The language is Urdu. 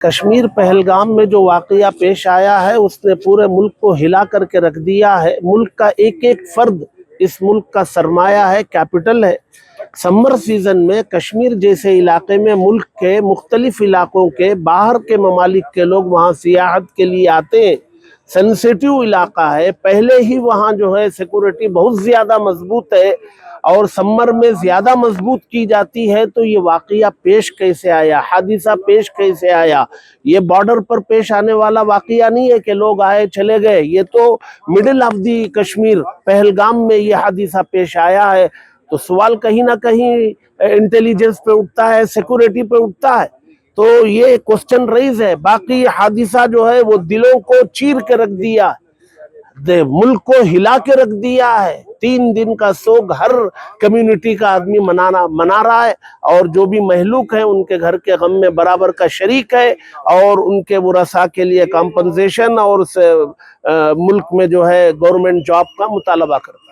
کشمیر پہلگام میں جو واقعہ پیش آیا ہے اس نے پورے ملک کو ہلا کر کے رکھ دیا ہے۔ ملک کا ایک ایک فرد اس ملک کا سرمایہ ہے، کیپٹل ہے۔ سمر سیزن میں کشمیر جیسے علاقے میں ملک کے مختلف علاقوں کے باہر کے ممالک کے لوگ وہاں سیاحت کے لیے آتے ہیں۔ سینسیٹیو علاقہ ہے، پہلے ہی وہاں جو ہے سیکورٹی بہت زیادہ مضبوط ہے اور سمر میں زیادہ مضبوط کی جاتی ہے۔ تو یہ واقعہ پیش کیسے آیا، حادثہ پیش کیسے آیا؟ یہ بارڈر پر پیش آنے والا واقعہ نہیں ہے کہ لوگ آئے چلے گئے، یہ تو middle of the Kashmir Pahalgam میں یہ حادثہ پیش آیا ہے۔ تو سوال کہیں نہ کہیں انٹیلیجنس پہ اٹھتا ہے، سیکورٹی پہ اٹھتا ہے، تو یہ کوسچن ریز ہے۔ باقی حادثہ جو ہے وہ دلوں کو چیر کے رکھ دیا، ملک کو ہلا کے رکھ دیا ہے۔ 3 دن کا سوگ ہر کمیونٹی کا آدمی منا رہا ہے، اور جو بھی مہلوک ہیں ان کے گھر کے غم میں برابر کا شریک ہے، اور ان کے ورثاء کے لیے کمپنسیشن اور ملک میں جو ہے گورنمنٹ جاب کا مطالبہ کرتا ہے۔